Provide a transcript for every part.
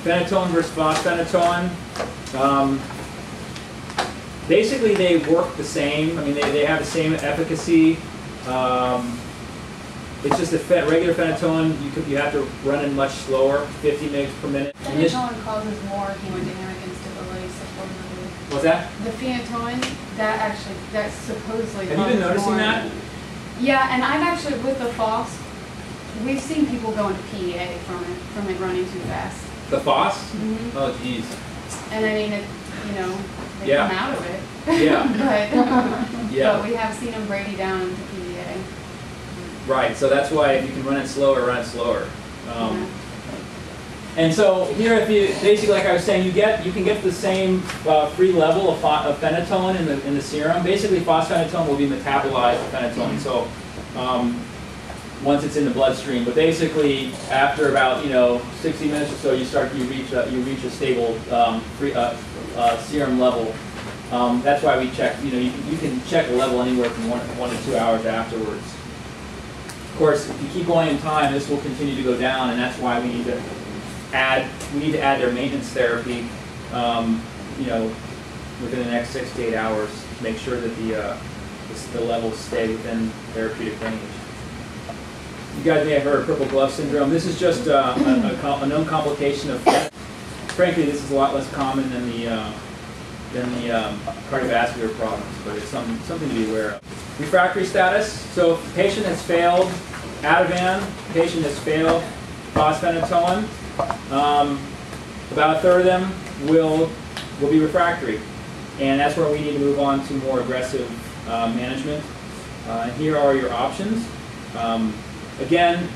Phenytoin versus fosphenytoin. Basically, they work the same. I mean, they have the same efficacy. It's just that regular phenytoin, you have to run it much slower, 50 mg per minute. Phenytoin causes more hemodynamic instability, supposedly. What's that? The phenytoin, that supposedly Have you been noticing more. that? Yeah, and I've actually, with the FOS, we've seen people go into PEA from it running too fast. The FOS? Mm-hmm. Oh, geez. And I mean, they Yeah. come out of it. Yeah. But we have seen them Brady down into PEA. Right, so that's why if you can run it slower, run it slower. Yeah. And so here, if you basically, like I was saying, you can get the same free level of phenytoin in the serum. Basically, fosphenytoin will be metabolized to phenytoin. So once it's in the bloodstream, but basically after about 60 minutes or so, you reach a stable serum level. That's why we check. You can check a level anywhere from 1 to 2 hours afterwards. Of course, if you keep going in time, this will continue to go down, and that's why we need to add their maintenance therapy, within the next 6 to 8 hours to make sure that the levels stay within therapeutic range. You guys may have heard of purple glove syndrome. This is just a known complication of. Frankly, this is a lot less common than the cardiovascular problems, but it's something to be aware of. Refractory status. So if the patient has failed Ativan, the patient has failed fosphenytoin, about a third of them will be refractory. And that's where we need to move on to more aggressive management. Here are your options. Again,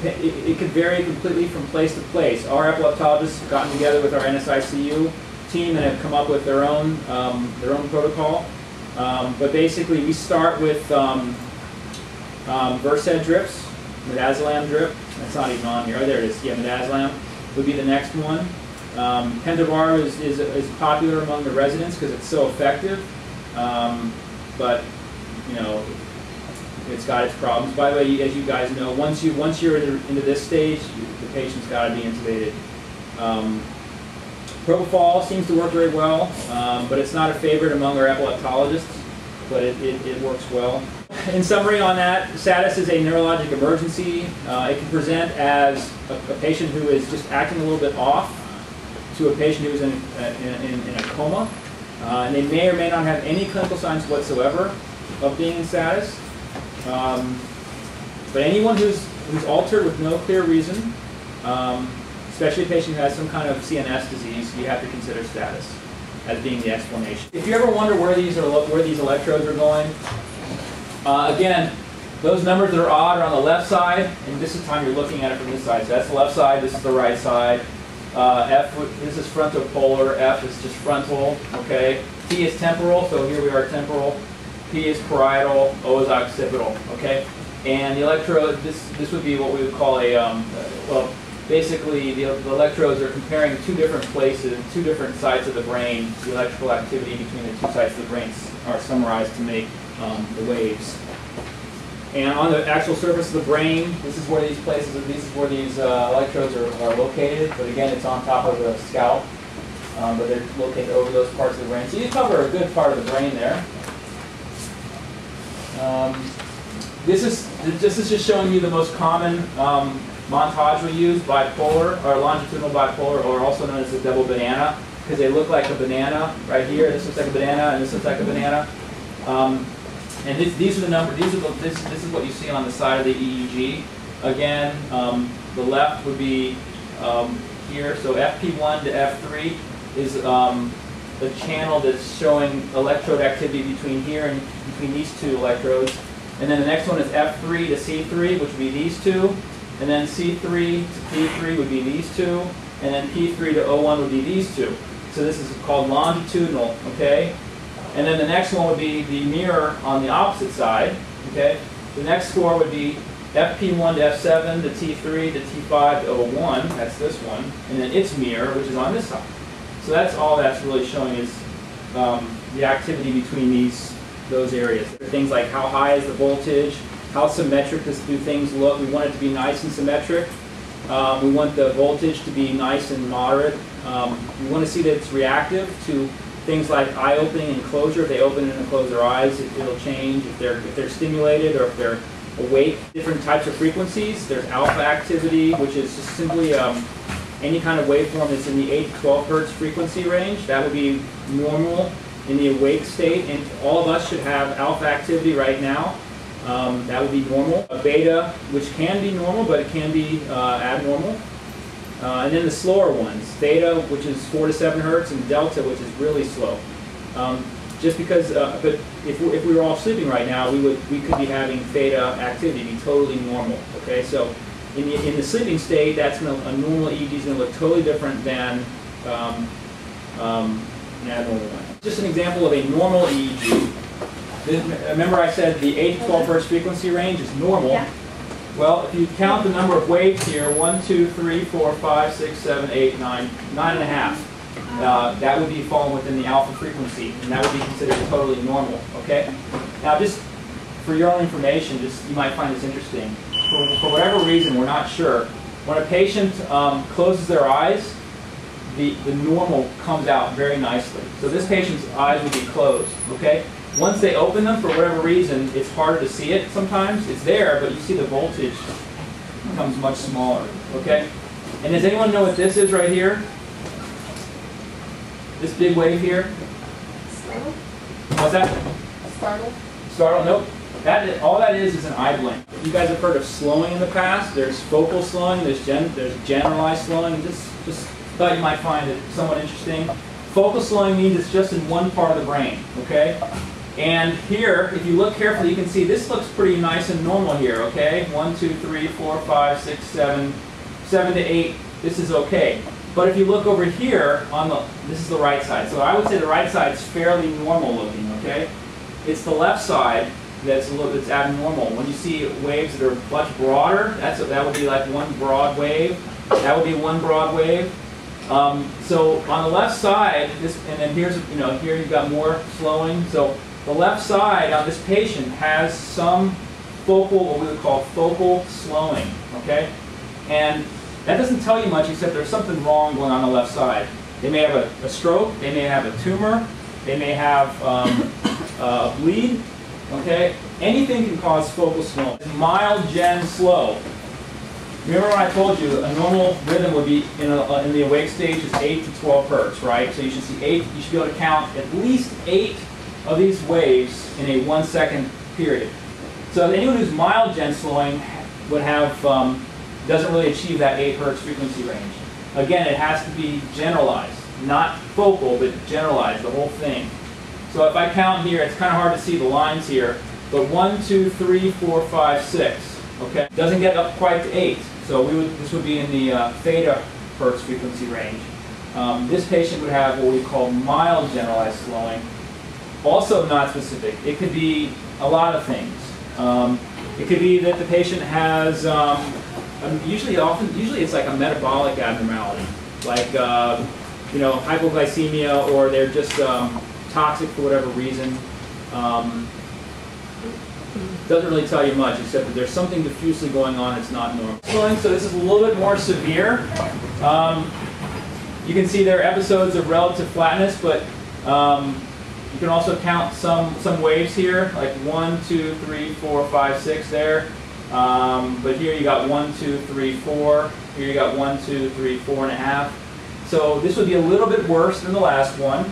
it could vary completely from place to place. Our epileptologists have gotten together with our NSICU team and have come up with their own protocol. But basically, we start with Versed drips, midazolam drip. That's not even on here. Oh, there it is. Yeah, midazolam would be the next one. Pentobar is popular among the residents because it's so effective, but it's got its problems. By the way, as you guys know, once you're into this stage, the patient's got to be intubated. Propofol seems to work very well, but it's not a favorite among our epileptologists, but it works well. In summary on that, status is a neurologic emergency. It can present as a patient who is just acting a little bit off to a patient who is in a coma. And they may or may not have any clinical signs whatsoever of being in status. But anyone who's altered with no clear reason, especially a patient who has some kind of CNS disease, you have to consider status as being the explanation. If you ever wonder where these electrodes are going, again, those numbers that are odd are on the left side, and this is time you're looking at it from this side. So that's the left side, this is the right side. F, this is frontopolar, F is just frontal, okay? T is temporal, so here we are temporal. P is parietal, O is occipital, okay? And the electrode, this would be what we would call a, well, basically the electrodes are comparing two different places, two different sides of the brain. The electrical activity between the two sides of the brain are summarized to make the waves. And on the actual surface of the brain, this is where these electrodes are located. But again, it's on top of the scalp, but they're located over those parts of the brain. So you cover a good part of the brain there. This is just showing you the most common montage we use, bipolar, or longitudinal bipolar, or also known as the double banana, because they look like a banana right here. This looks like a banana, and this looks like a banana. And these are the numbers. This is what you see on the side of the EEG. Again, the left would be here. So FP1 to F3 is the channel that's showing electrode activity between here and between these two electrodes. And then the next one is F3 to C3, which would be these two. And then C3 to P3 would be these two. And then P3 to O1 would be these two. So this is called longitudinal, okay? And then the next one would be the mirror on the opposite side, okay? The next four would be FP1 to F7 to T3 to T5 to O1, that's this one. And then its mirror, which is on this side. So that's all that's really showing is the activity between those areas. Things like how high is the voltage, how symmetric do things look. We want it to be nice and symmetric. We want the voltage to be nice and moderate. We want to see that it's reactive to things like eye opening and closure. If they open and close their eyes, it'll change. If they're stimulated or if they're awake. Different types of frequencies. There's alpha activity, which is just simply any kind of waveform that's in the 8 to 12 hertz frequency range. That would be normal in the awake state, and all of us should have alpha activity right now. That would be normal. A beta, which can be normal, but it can be abnormal. And then the slower ones, theta, which is 4 to 7 hertz, and delta, which is really slow. Just because, but if we were all sleeping right now, we could be having theta activity, be totally normal. Okay, so in the sleeping state, that's a normal EEG is going to look totally different than an abnormal one. Just an example of a normal EEG. Remember I said the 8 to 12 hertz frequency range is normal. Yeah. Well, if you count the number of waves here, 1, 2, 3, 4, 5, 6, 7, 8, 9, 9.5. That would be falling within the alpha frequency, and that would be considered totally normal. Okay. Now, just for your own information, you might find this interesting. For whatever reason, we're not sure. When a patient closes their eyes, the normal comes out very nicely. So this patient's eyes would be closed. Okay. Once they open them, for whatever reason, it's harder to see it sometimes. It's there, but you see the voltage becomes much smaller. Okay. And does anyone know what this is right here? This big wave here? Startle? What's that? Startle? Startle? Nope. All that is an eye blink. You guys have heard of slowing in the past. There's focal slowing, there's generalized slowing. Just thought you might find it somewhat interesting. Focal slowing means it's just in one part of the brain, okay? And here, if you look carefully, you can see this looks pretty nice and normal here, okay? 1, 2, 3, 4, 5, 6, 7, 7 to 8, this is okay. But if you look over here, this is the right side. So I would say the right side is fairly normal looking, okay? It's the left side that's abnormal. When you see waves that are much broader, that would be like one broad wave. That would be one broad wave. So on the left side, and then here you've got more slowing. So the left side on this patient has some focal, what we would call focal slowing, okay? And that doesn't tell you much except there's something wrong going on the left side. They may have a stroke, they may have a tumor, they may have a bleed, okay? Anything can cause focal slowing. Mild gen slow. Remember when I told you a normal rhythm would be in the awake stage is 8 to 12 hertz, right? So you should see 8. You should be able to count at least 8 of these waves in a 1 second period. So anyone who's mild gen slowing would have doesn't really achieve that 8 hertz frequency range. Again, it has to be generalized, not focal, but generalized, the whole thing. So if I count here, it's kind of hard to see the lines here, but 1, 2, 3, 4, 5, 6. Okay, doesn't get up quite to 8. So this would be in the theta hertz frequency range. This patient would have what we call mild generalized slowing. Also not specific. It could be a lot of things. It could be that the patient has usually it's like a metabolic abnormality, like hypoglycemia, or they're just toxic for whatever reason. Doesn't really tell you much, except that there's something diffusely going on that's not normal. So this is a little bit more severe. You can see there are episodes of relative flatness, but you can also count some waves here, like 1, 2, 3, 4, 5, 6 there. But here you got 1, 2, 3, 4. Here you got 1, 2, 3, 4.5. So this would be a little bit worse than the last one.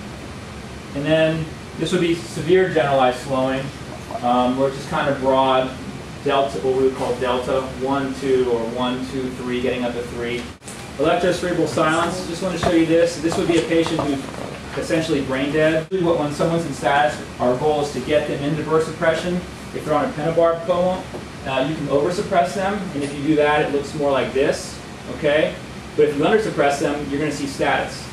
And then this would be severe generalized slowing, where it's just kind of broad delta, what we would call delta, 1, 2, or 1, 2, 3, getting up to 3. Electrocerebral silence, just want to show you this. This would be a patient who's essentially brain dead. When someone's in status, our goal is to get them into burst suppression. If they're on a pentabarb coma, you can over-suppress them, and if you do that, it looks more like this, okay? But if you under-suppress them, you're going to see status.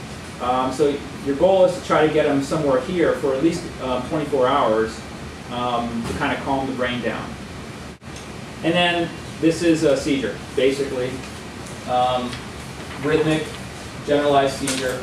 So your goal is to try to get them somewhere here for at least 24 hours to kind of calm the brain down. And then this is a seizure, basically. Rhythmic, generalized seizure.